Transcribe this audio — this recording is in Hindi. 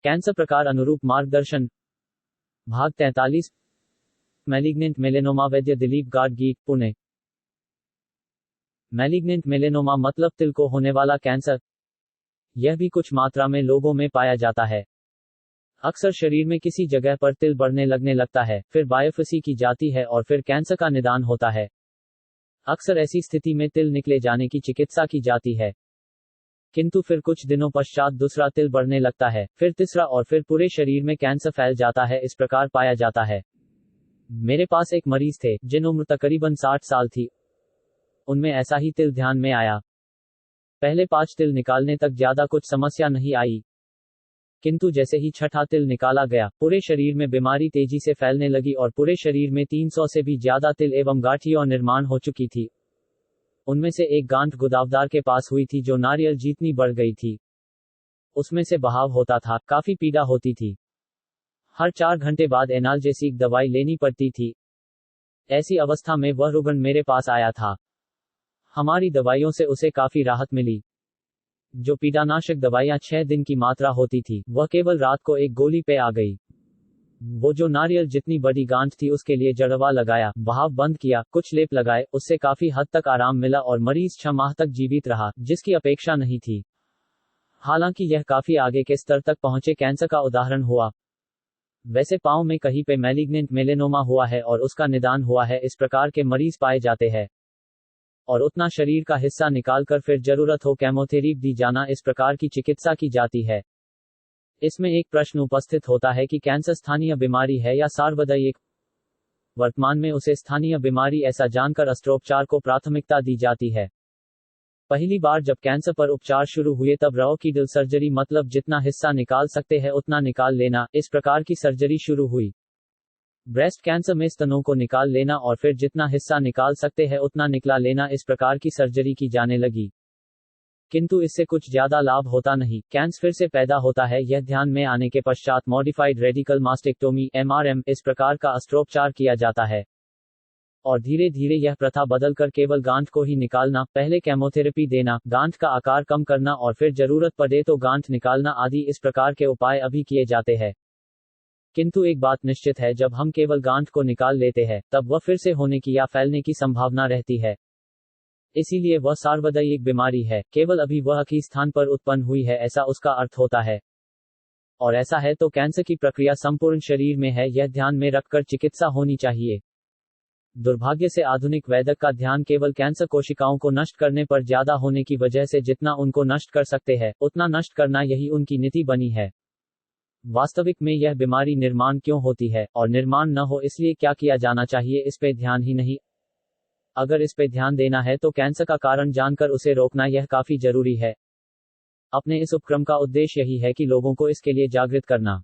कैंसर प्रकार अनुरूप मार्गदर्शन। भाग 43। Malignant melanoma. वैद्य दिलीप गाडगील, पुणे। मैलिग्नेंट मेलेनोमा मतलब तिल को होने वाला कैंसर। यह भी कुछ मात्रा में लोगों में पाया जाता है। अक्सर शरीर में किसी जगह पर तिल बढ़ने लगने लगता है, फिर बायोप्सी की जाती है और फिर कैंसर का निदान होता है। अक्सर ऐसी स्थिति में तिल निकले जाने की चिकित्सा की जाती है, किंतु फिर कुछ दिनों पश्चात दूसरा तिल बढ़ने लगता है, फिर तीसरा और फिर पूरे शरीर में कैंसर फैल जाता है। इस प्रकार पाया जाता है। मेरे पास एक मरीज थे जिन उम्र तकरीबन 60 साल थी। उनमें ऐसा ही तिल ध्यान में आया। पहले 5 तिल निकालने तक ज्यादा कुछ समस्या नहीं आई, किंतु जैसे ही छठा तिल निकाला गया, पूरे शरीर में बीमारी तेजी से फैलने लगी और पूरे शरीर में 300 से भी ज्यादा तिल एवं गांठियों निर्माण हो चुकी थी। उनमें से एक गांठ गुदावदार के पास हुई थी जो नारियल जितनी बढ़ गई थी। उसमें से बहाव होता था, काफी पीड़ा होती थी। हर 4 घंटे बाद एनाल्जेसिक दवाई लेनी पड़ती थी। ऐसी अवस्था में वह रुग्ण मेरे पास आया था। हमारी दवाइयों से उसे काफी राहत मिली। जो पीड़ानाशक दवाइयां 6 दिन की मात्रा होती थी, वह केवल रात को एक गोली पे आ गई। वो जो नारियल जितनी बड़ी गांठ थी उसके लिए जड़वा लगाया, बहाव बंद किया, कुछ लेप लगाए, उससे काफी हद तक आराम मिला और मरीज 6 माह तक जीवित रहा, जिसकी अपेक्षा नहीं थी। हालांकि यह काफी आगे के स्तर तक पहुंचे कैंसर का उदाहरण हुआ। वैसे पांव में कहीं पे मैलिग्नेंट मेलेनोमा हुआ है और उसका निदान हुआ है, इस प्रकार के मरीज पाए जाते हैं। और उतना शरीर का हिस्सा निकालकर फिर जरूरत हो केमोथेरेपी दी जाना, इस प्रकार की चिकित्सा की जाती है। इसमें एक प्रश्न उपस्थित होता है कि कैंसर स्थानीय बीमारी है या सार्वजनिक। वर्तमान में उसे स्थानीय बीमारी ऐसा जानकर अस्त्रोपचार को प्राथमिकता दी जाती है। पहली बार जब कैंसर पर उपचार शुरू हुए तब रॉकीडल सर्जरी, मतलब जितना हिस्सा निकाल सकते हैं उतना निकाल लेना, इस प्रकार की सर्जरी शुरू हुई। ब्रेस्ट कैंसर में स्तनों को निकाल लेना और फिर जितना हिस्सा निकाल सकते हैं उतना निकला लेना, इस प्रकार की सर्जरी की जाने लगी। किंतु इससे कुछ ज्यादा लाभ होता नहीं, कैंसर फिर से पैदा होता है। यह ध्यान में आने के पश्चात मॉडिफाइड रेडिकल मास्टेक्टोमी (MRM) इस प्रकार का अस्त्रोपचार किया जाता है और धीरे धीरे यह प्रथा बदलकर केवल गांठ को ही निकालना, पहले केमोथेरेपी देना, गांठ का आकार कम करना और फिर जरूरत पड़े तो गांठ निकालना आदि इस प्रकार के उपाय अभी किए जाते हैं। किंतु एक बात निश्चित है, जब हम केवल गांठ को निकाल लेते हैं तब वह फिर से होने की या फैलने की संभावना रहती है। इसीलिए वह सार्वजनिक बीमारी है, केवल अभी वह एक ही स्थान पर उत्पन्न हुई है, ऐसा उसका अर्थ होता है। और ऐसा है तो कैंसर की प्रक्रिया संपूर्ण शरीर में है, यह ध्यान में रखकर चिकित्सा होनी चाहिए। दुर्भाग्य से आधुनिक वैद्य का ध्यान केवल कैंसर कोशिकाओं को नष्ट करने पर ज्यादा होने की वजह से जितना उनको नष्ट कर सकते हैं उतना नष्ट करना, यही उनकी नीति बनी है। वास्तविक में यह बीमारी निर्माण क्यों होती है और निर्माण न हो इसलिए क्या किया जाना चाहिए, इस पे ध्यान ही नहीं। अगर इस पे ध्यान देना है तो कैंसर का कारण जानकर उसे रोकना यह काफी जरूरी है। अपने इस उपक्रम का उद्देश्य यही है कि लोगों को इसके लिए जागृत करना।